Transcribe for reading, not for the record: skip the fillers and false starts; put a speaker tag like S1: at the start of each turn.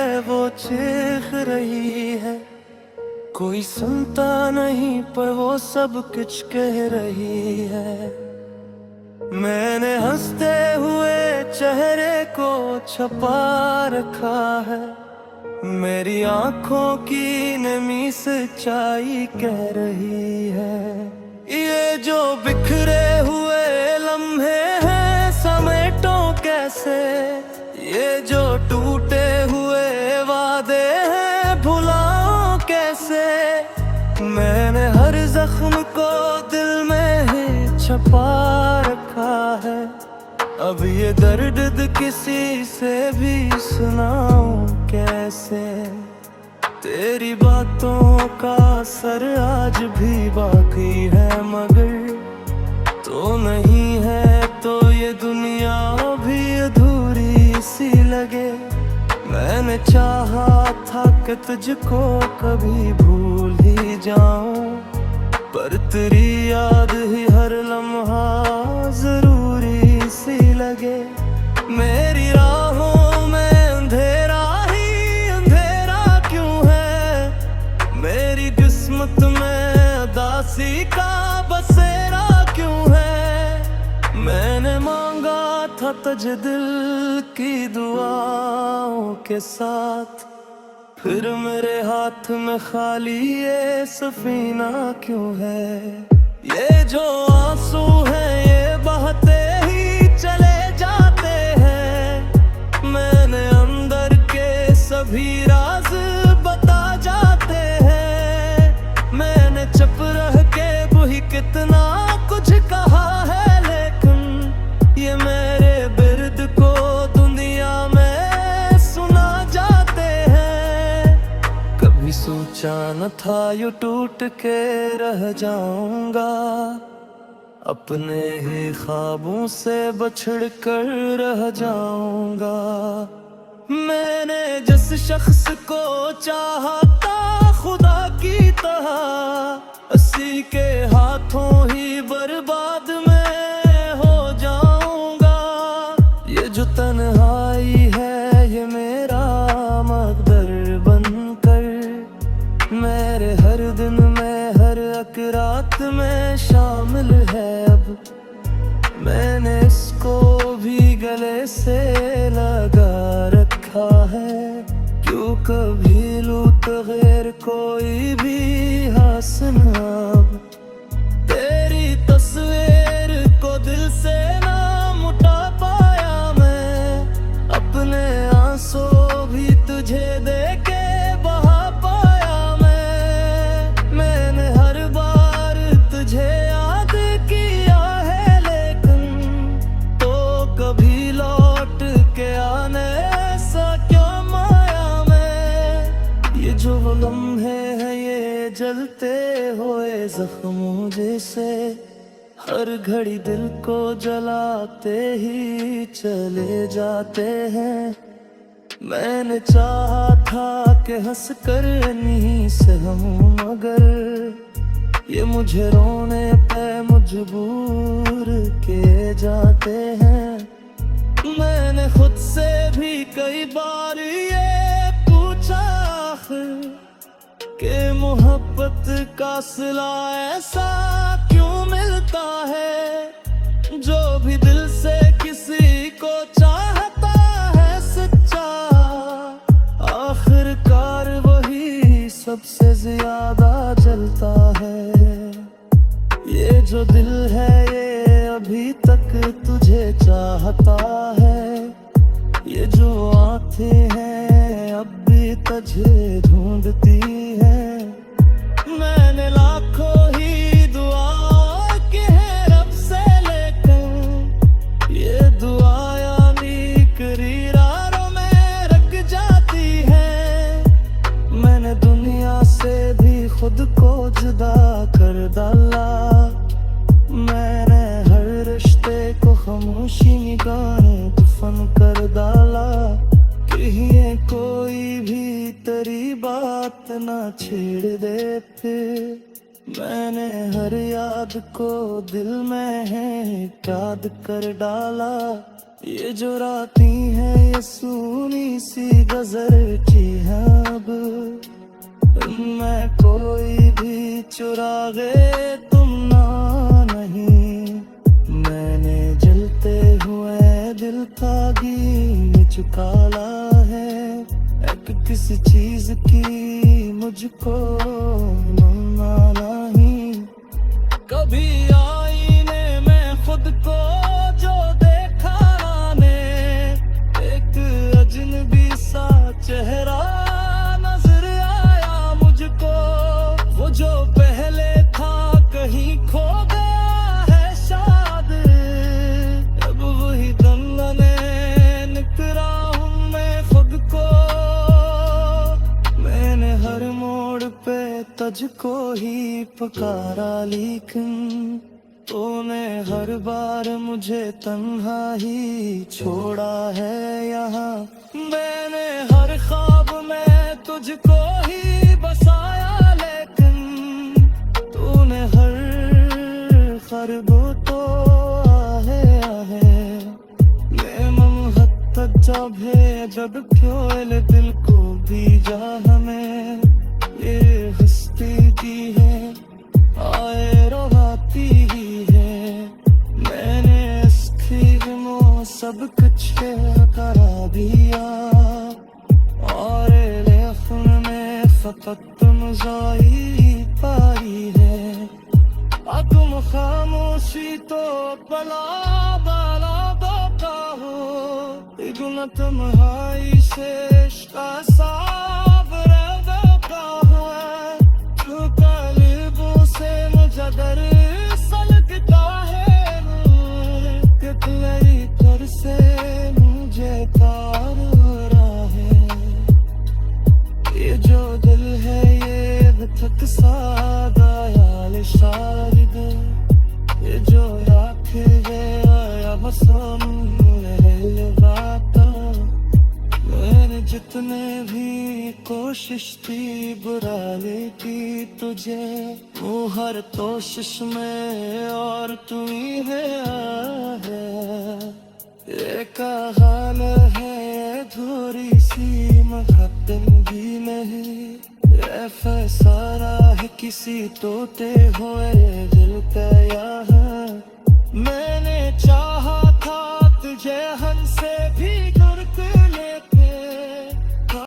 S1: है वो चीख रही है, कोई सुनता नहीं पर वो सब कुछ कह रही है। मैंने हंसते हुए चेहरे को छुपा रखा है, मेरी आंखों की नमी सच्चाई कह रही है। ये जो बिखरे हुए लम्हे हैं समेटो कैसे, ये जो टूटे हुए वादे हैं भुलाओ कैसे। मैंने हर जख्म को दिल में ही छुपा रखा है, अब ये दर्द किसी से भी सुनाऊं कैसे। तेरी बातों का असर आज भी बाकी है, मगर तो नहीं है तो ये दुनिया भी अधूरी सी लगे। मैंने चाहा था कि तुझको कभी भूल ही जाऊं, पर तेरी याद ही हर लम्हा जरूरी सी लगे। मेरी राहों में अंधेरा ही अंधेरा क्यों है, मेरी किस्मत में उदासी का बसेरा क्यों है। मैंने मांगा था तुझे दिल की दुआओं के साथ, फिर मेरे हाथ में खाली ये सफीना क्यों है। ये जो आंसू हैं ये बहते ही चले जाते हैं, मैंने अंदर के सभी राज बता जाते हैं। मैंने चुप रह के वही कितना कुछ कहा है, लेकिन ये मेरे बिर्द को दुनिया में सुना जाते हैं। कभी सोचा न था यूं टूट के रह जाऊंगा, अपने ही ख्वाबों से बछड़ कर रह जाऊंगा। मैंने जिस शख्स को चाहा था खुदा की तरह, उसी के हाथों ही बर्बाद मैं हो जाऊंगा। ये जो तन्हाई है ये मेरा मकदर बनकर, मेरे हर दिन में हर एक रात में शामिल है। अब मैंने इसको भी गले से लगा रखा है, क्यों कभी लूट गैर कोई भी हासिल। अब तेरी तस्वीर को दिल से ना मुटा पाया मैं, अपने आंसू भी तुझे देके बहा पाया मैं। मैंने हर बार तुझे याद किया है, लेकिन तो कभी लौट के आने सा क्यों माया में। ये जो वो लम्हे हैं ये जलते हुए जख्मों जैसे, हर घड़ी दिल को जलाते ही चले जाते हैं। मैंने चाहा था कि हंस कर नहीं सहूं, मगर ये मुझे रोने पे मजबूर किए जाते हैं। मैंने खुद से भी कई बार ये पूछा कि मोहब्बत का सिला ऐसा क्यों मिलता है, जो भी दिल से किसी को चाहता है सच्चा, आखिरकार वही सबसे ज्यादा जलता है। ये जो दिल है ये अभी तक तुझे चाहता है, ये जो आंखें हैं अब भी तुझे ढूंढती है। मैंने लाखों ही दुआ की है रब से, लेकिन ये दुआ यानी करीरारों में रख जाती है। मैंने दुनिया से भी खुद को जुदा कर डाला, मैंने हर रिश्ते को खामोशी निगाहें दफन कर डाला। कहीं कोई भी तेरी बात ना छेड़ दे फिर, मैंने हर याद को दिल में है याद कर डाला। ये जो राती है ये सूनी सी गुजरती है अब, मैं कोई भी चुरागे तुम ना नहीं। मैंने जलते हुए दिल का गीत चुकाला है, एक किसी चीज की मुझको मना नहीं। कभी आईने में खुद को जो देखा ने, एक अजनबी सा चेहरा नजर आया मुझको। वो जो पहले था कहीं खो गया है शायद, अब वही दंगने निकला हूँ मैं खुद को। मैंने हर मोड़ पे तुझको ही पुकारा, लेकिन तूने हर बार मुझे तन्हा ही छोड़ा है यहाँ। मैंने हर ख्वाब में तुझको ही बसाया, लेकिन तूने हर खरब तो आहे मैं हद तक जब है जब क्यों दिल को भी जा हमें ये हस्ती दी है, आए रोहाती ही है। मैंने इसकी मो सब कुछ करा दिया, और लेखन में फकत तुम जाई पाई है। तुम खामोशी तो बला बाला बाका हो, इगुना तुम हाई से इश्का साबर का है। तू कलीबों से मुझे दर सलगता है, कितने कर से मुझे तार रहा है। ये जो दिल है ये थक सादा याल शारिद, ये जो आँखें है आया बसम लहलवाता। मैंने जितने भी कोशिश की बुरा लेती तुझे, वो हर कोशिश में और तू ही है। एक हाल है अधूरी सी महब्बत भी नहीं, ये फसारा है किसी टूटे हुए दिल का यहाँ। मैंने चाहा था तुझे हंस से भी